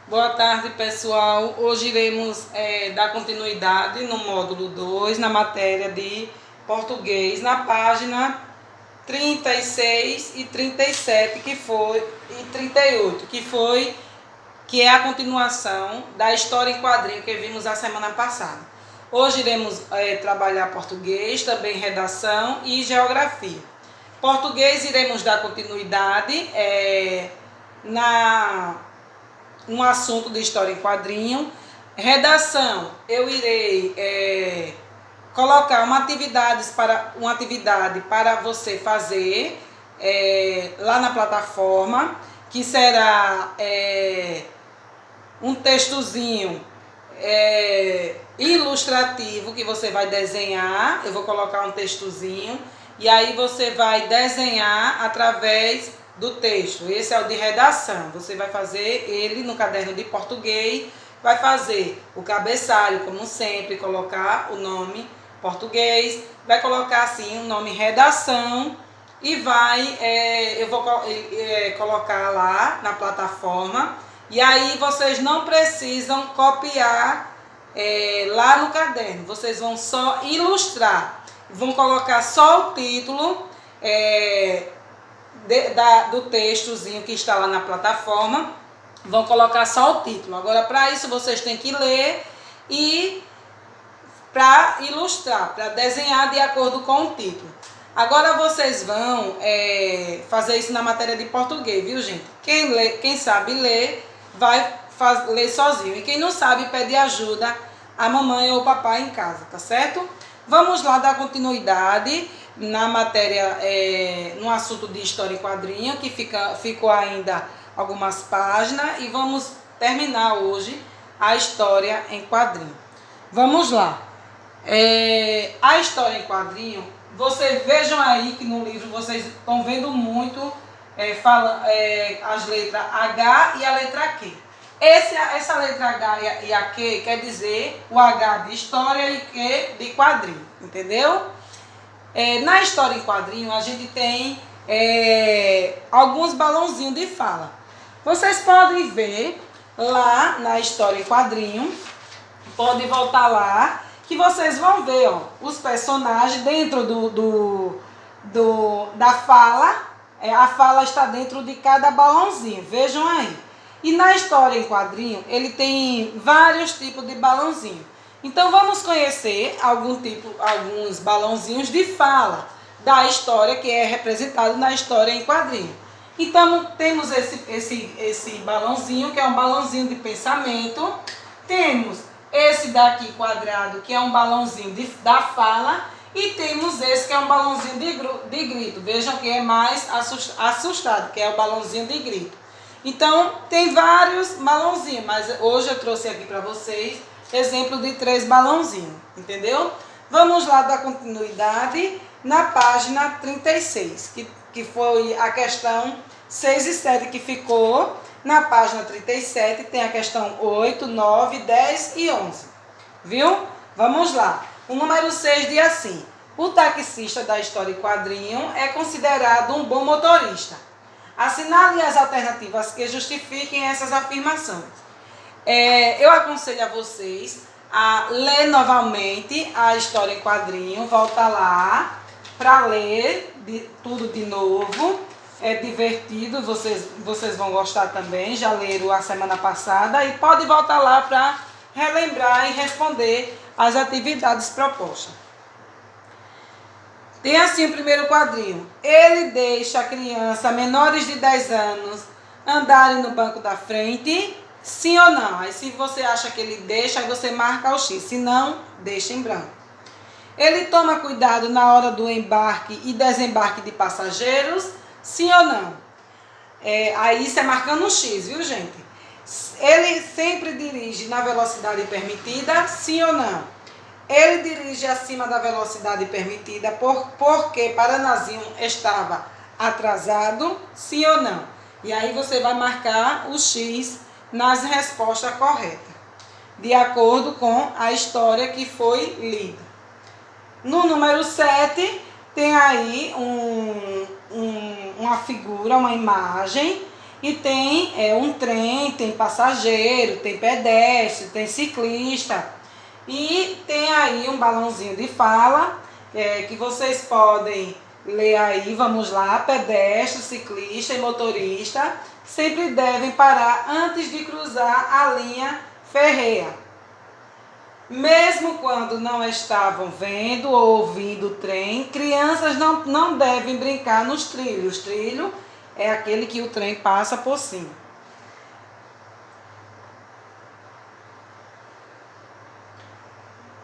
Boa tarde, pessoal. Hoje iremos dar continuidade no módulo 2, na matéria de português, na página 36 e 37, e 38, que é a continuação da história em quadrinho que vimos a semana passada. Hoje iremos trabalhar português, também redação e geografia. Português iremos dar continuidade no assunto de história em quadrinho. Redação, eu irei colocar uma atividade para você fazer lá na plataforma, que será um textozinho ilustrativo que você vai desenhar. Eu vou colocar um textozinho e aí você vai desenhar através do texto. Esse é o de redação. Você vai fazer ele no caderno de português, vai fazer o cabeçalho, como sempre, colocar o nome português, vai colocar assim o nome redação e eu vou colocar lá na plataforma. E aí vocês não precisam copiar lá no caderno, vocês vão só ilustrar, vão colocar só o título do textozinho que está lá na plataforma, vão colocar só o título. Agora, para isso, vocês têm que ler e para ilustrar, para desenhar de acordo com o título. Agora vocês vão fazer isso na matéria de português, viu, gente? Quem sabe ler, vai ler sozinho. E quem não sabe, pede ajuda a mamãe ou o papai em casa, tá certo? Vamos lá dar continuidade na matéria, no assunto de história em quadrinho, que ficou ainda algumas páginas, e vamos terminar hoje a história em quadrinho. Vamos lá. A história em quadrinho, vocês vejam aí que no livro vocês estão vendo muito as letras H e a letra Q. Essa letra H e a Q quer dizer o H de história e Q de quadrinho, entendeu? Na história em quadrinho a gente tem alguns balãozinhos de fala. Vocês podem ver lá na história em quadrinho, pode voltar lá, que vocês vão ver os personagens dentro da fala. A fala está dentro de cada balãozinho, vejam aí. E na história em quadrinho, ele tem vários tipos de balãozinho. Então vamos conhecer alguns balãozinhos de fala da história que é representado na história em quadrinho. Então temos esse balãozinho, que é um balãozinho de pensamento. Temos esse daqui quadrado, que é um balãozinho da fala. E temos esse que é um balãozinho de grito. Vejam que é mais assustado, que é o balãozinho de grito. Então, tem vários balãozinhos, mas hoje eu trouxe aqui para vocês exemplo de 3 balãozinhos, entendeu? Vamos lá dar continuidade na página 36, que foi a questão 6 e 7 que ficou. Na página 37 tem a questão 8, 9, 10 e 11, viu? Vamos lá. O número 6 diz assim: o taxista da história em quadrinho é considerado um bom motorista. Assinale as alternativas que justifiquem essas afirmações. Eu aconselho a vocês a ler novamente a história em quadrinho, volta lá para ler tudo de novo. É divertido, vocês vão gostar também, já leram a semana passada, e pode voltar lá para relembrar e responder as atividades propostas. Tem assim o primeiro quadrinho: ele deixa a criança menores de 10 anos andarem no banco da frente, sim ou não? Aí se você acha que ele deixa, aí você marca o X, se não, deixa em branco. Ele toma cuidado na hora do embarque e desembarque de passageiros, sim ou não? Aí isso é marcando um X, viu, gente? Ele sempre dirige na velocidade permitida, sim ou não? Ele dirige acima da velocidade permitida porque Paranazinho estava atrasado, sim ou não? E aí você vai marcar o X nas respostas corretas, de acordo com a história que foi lida. No número 7, tem aí uma figura, uma imagem, E tem um trem, tem passageiro, tem pedestre, tem ciclista. E tem aí um balãozinho de fala, que vocês podem ler aí, vamos lá: pedestre, ciclista e motorista sempre devem parar antes de cruzar a linha férrea. Mesmo quando não estavam vendo ou ouvindo o trem, crianças não devem brincar nos trilhos. Trilho é aquele que o trem passa por cima.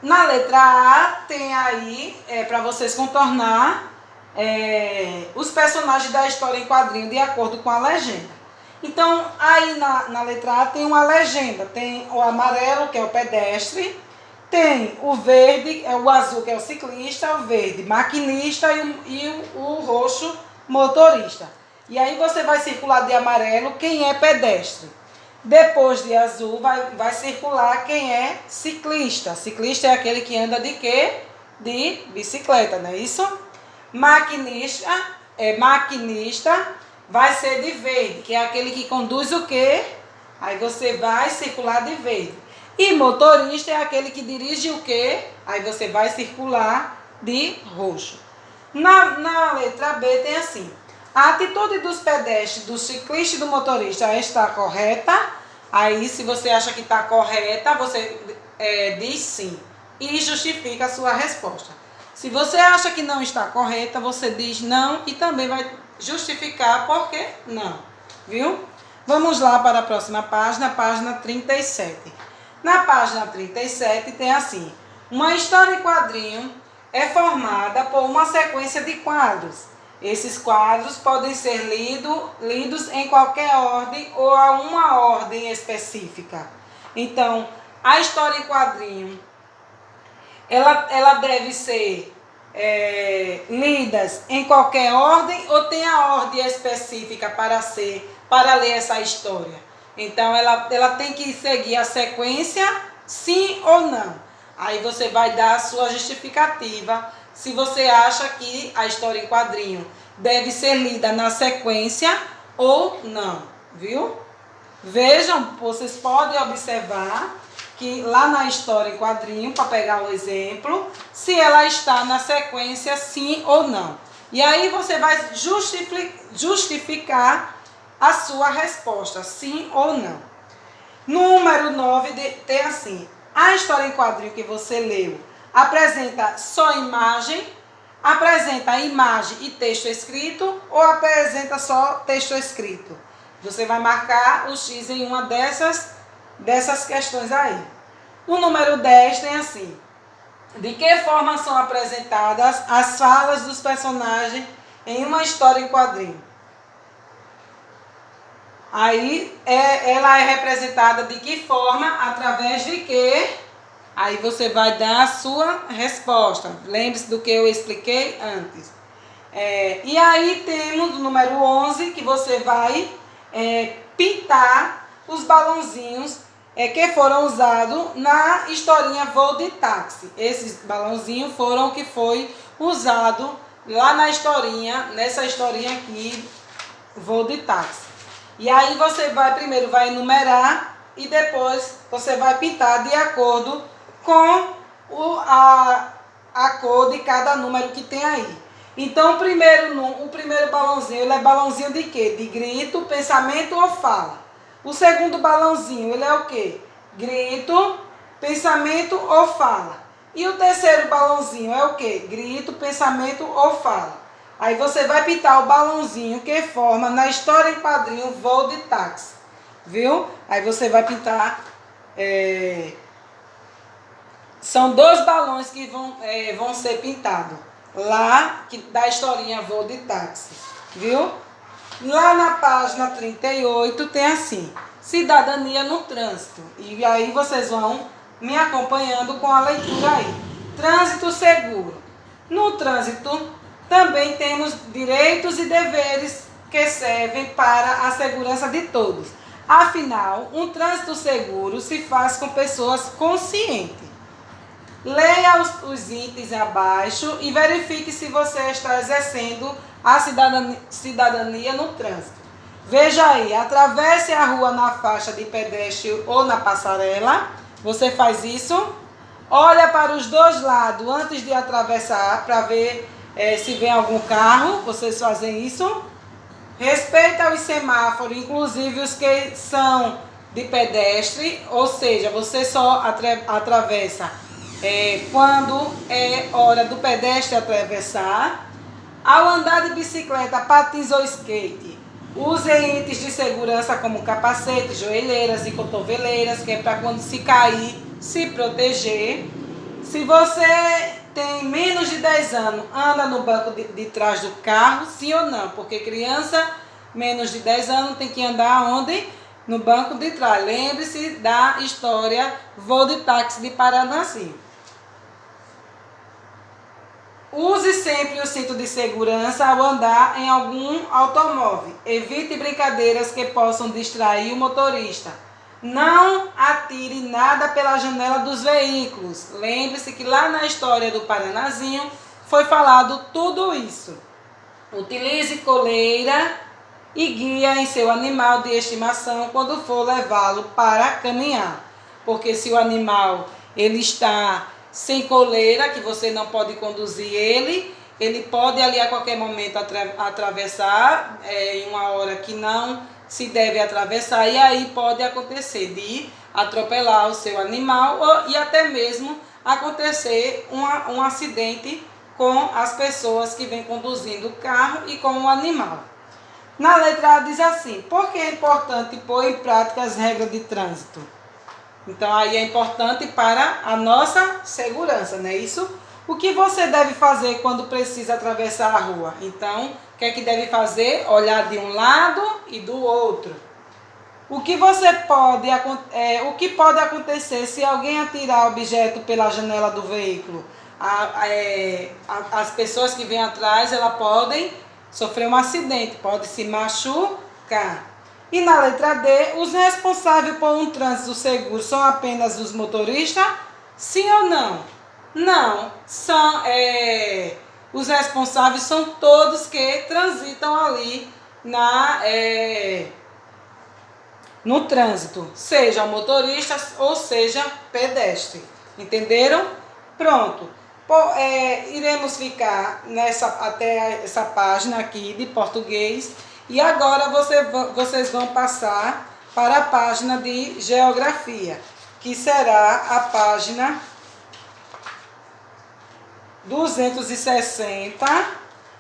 Na letra A tem aí, para vocês contornar os personagens da história em quadrinho de acordo com a legenda. Então, aí na letra A tem uma legenda. Tem o amarelo, que é o pedestre. Tem o verde, o azul, que é o ciclista. O verde, maquinista. E o roxo, motorista. E aí você vai circular de amarelo quem é pedestre. Depois de azul vai circular quem é ciclista. Ciclista é aquele que anda de quê? De bicicleta, não é isso? Maquinista vai ser de verde, que é aquele que conduz o quê? Aí você vai circular de verde. E motorista é aquele que dirige o quê? Aí você vai circular de roxo. Na letra B tem assim: a atitude dos pedestres, do ciclista e do motorista está correta? Aí, se você acha que está correta, você diz sim e justifica a sua resposta. Se você acha que não está correta, você diz não e também vai justificar por que não. Viu? Vamos lá para a próxima página, página 37. Na página 37 tem assim: uma história em quadrinho é formada por uma sequência de quadros. Esses quadros podem ser lidos em qualquer ordem ou a uma ordem específica. Então, a história em quadrinho, ela deve ser lidas em qualquer ordem ou tem a ordem específica para ler essa história? Então, ela tem que seguir a sequência, sim ou não. Aí você vai dar a sua justificativa, se você acha que a história em quadrinho deve ser lida na sequência ou não, viu? Vejam, vocês podem observar que lá na história em quadrinho, para pegar o exemplo, se ela está na sequência sim ou não. E aí você vai justificar a sua resposta, sim ou não. Número 9 tem assim: a história em quadrinho que você leu apresenta só imagem, apresenta imagem e texto escrito ou apresenta só texto escrito? Você vai marcar o X em uma dessas questões aí. O número 10 tem assim: de que forma são apresentadas as falas dos personagens em uma história em quadrinho? Aí ela é representada de que forma? Através de quê? Aí você vai dar a sua resposta. Lembre-se do que eu expliquei antes. E aí temos o número 11, que você vai pintar os balãozinhos que foram usados na historinha Voo de Táxi. Esses balãozinhos foram o que foi usado lá nessa historinha aqui, Voo de Táxi. E aí você primeiro vai enumerar e depois você vai pintar de acordo com a cor de cada número que tem aí. Então, o primeiro balãozinho, ele é balãozinho de quê? De grito, pensamento ou fala. O segundo balãozinho, ele é o quê? Grito, pensamento ou fala. E o terceiro balãozinho é o quê? Grito, pensamento ou fala. Aí você vai pintar o balãozinho que forma na história em quadrinho Voo de Táxi. Viu? Aí você vai pintar... São 2 balões que vão ser pintados lá da historinha Voo de Táxi, viu? Lá na página 38 tem assim: cidadania no trânsito. E aí vocês vão me acompanhando com a leitura aí. Trânsito seguro. No trânsito também temos direitos e deveres que servem para a segurança de todos. Afinal, um trânsito seguro se faz com pessoas conscientes. Leia os itens abaixo e verifique se você está exercendo a cidadania no trânsito. Veja aí, atravesse a rua na faixa de pedestre ou na passarela. Você faz isso. Olha para os dois lados antes de atravessar para ver se vem algum carro. Vocês fazem isso. Respeita os semáforos, inclusive os que são de pedestre, ou seja, você só atravessa quando é hora do pedestre atravessar. Ao andar de bicicleta, patins ou skate, use itens de segurança como capacete, joelheiras e cotoveleiras, que é para quando se cair, se proteger. Se você tem menos de 10 anos, anda no banco de trás do carro, sim ou não? Porque criança menos de 10 anos tem que andar onde? No banco de trás. Lembre-se da história Voo de Táxi de Paranaci. Use sempre o cinto de segurança ao andar em algum automóvel. Evite brincadeiras que possam distrair o motorista. Não atire nada pela janela dos veículos. Lembre-se que lá na história do Paranazinho foi falado tudo isso. Utilize coleira e guia em seu animal de estimação quando for levá-lo para caminhar. Porque se o animal ele está sem coleira, que você não pode conduzir ele pode ali a qualquer momento atravessar em uma hora que não se deve atravessar, e aí pode acontecer de atropelar o seu animal e até mesmo acontecer um acidente com as pessoas que vêm conduzindo o carro e com o animal. Na letra A diz assim: por que é importante pôr em prática as regras de trânsito? Então aí é importante para a nossa segurança, não é isso? O que você deve fazer quando precisa atravessar a rua? Então, o que é que deve fazer? Olhar de um lado e do outro. O que pode acontecer se alguém atirar objeto pela janela do veículo? As pessoas que vêm atrás, elas podem sofrer um acidente, pode se machucar. E na letra D, os responsáveis por um trânsito seguro são apenas os motoristas? Sim ou não? Não, os responsáveis são todos que transitam ali no trânsito, seja motorista ou seja pedestre. Entenderam? Pronto. Iremos ficar até essa página aqui de português. E agora vocês vão passar para a página de geografia, que será a página 260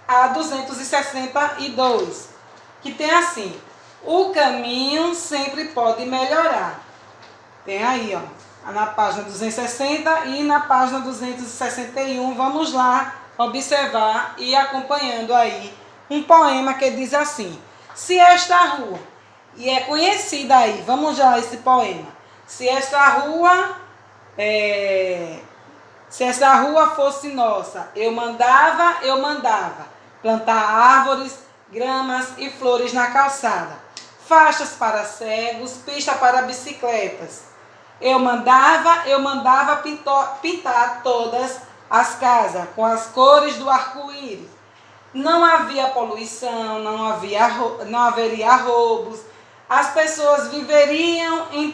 a 262, que tem assim: o caminho sempre pode melhorar. Tem aí, ó, na página 260 e na página 261. Vamos lá observar e acompanhando aí um poema que diz assim: se esta rua, e é conhecida aí, vamos lá esse poema. Se esta rua fosse nossa, eu mandava plantar árvores, gramas e flores na calçada, faixas para cegos, pista para bicicletas. Eu mandava pintar todas as casas com as cores do arco-íris. Não havia poluição, não haveria roubos. As pessoas viveriam em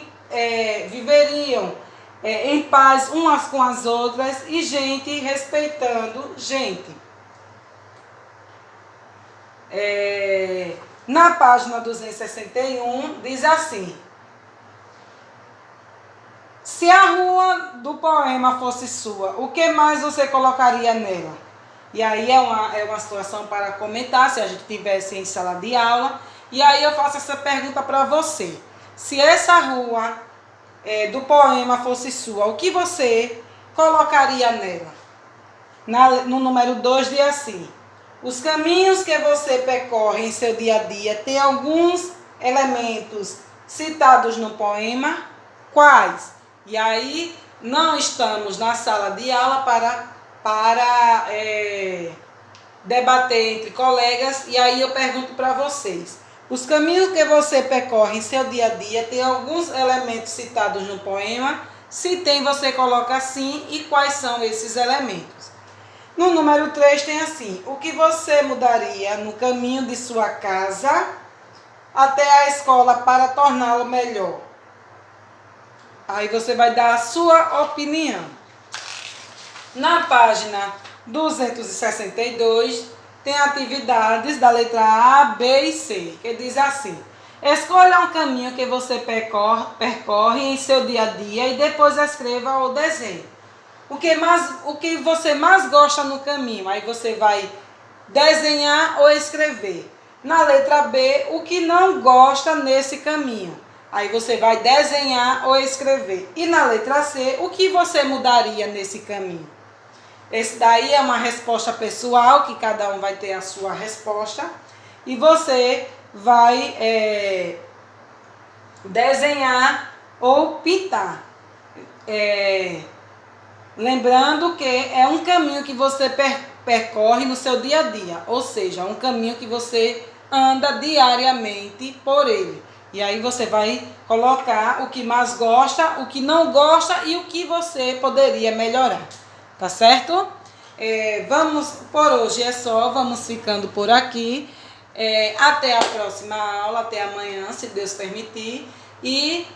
paz umas com as outras e gente respeitando gente. Na página 261 diz assim: se a rua do poema fosse sua, o que mais você colocaria nela? E aí é uma situação para comentar, se a gente estivesse em sala de aula. E aí eu faço essa pergunta para você: se essa rua do poema fosse sua, o que você colocaria nela? No número 2 diz assim: os caminhos que você percorre em seu dia a dia têm alguns elementos citados no poema. Quais? E aí não estamos na sala de aula para debater entre colegas, e aí eu pergunto para vocês: os caminhos que você percorre em seu dia a dia tem alguns elementos citados no poema? Se tem, você coloca sim, e quais são esses elementos? No número 3 tem assim: o que você mudaria no caminho de sua casa até a escola para torná-lo melhor? Aí você vai dar a sua opinião. Na página 262, tem atividades da letra A, B e C, que diz assim: escolha um caminho que você percorre em seu dia a dia e depois escreva o desenho. O que você mais gosta no caminho? Aí você vai desenhar ou escrever. Na letra B, o que não gosta nesse caminho? Aí você vai desenhar ou escrever. E na letra C, o que você mudaria nesse caminho? Esse daí é uma resposta pessoal, que cada um vai ter a sua resposta. E você vai desenhar ou pintar. Lembrando que é um caminho que você percorre no seu dia a dia. Ou seja, um caminho que você anda diariamente por ele. E aí você vai colocar o que mais gosta, o que não gosta e o que você poderia melhorar. Tá certo? Por hoje é só, vamos ficando por aqui. Até a próxima aula, até amanhã, se Deus permitir. E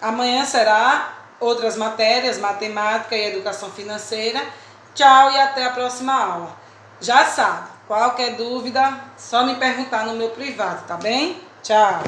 amanhã será outras matérias, matemática e educação financeira. Tchau e até a próxima aula. Já sabe, qualquer dúvida, só me perguntar no meu privado, tá bem? Tchau.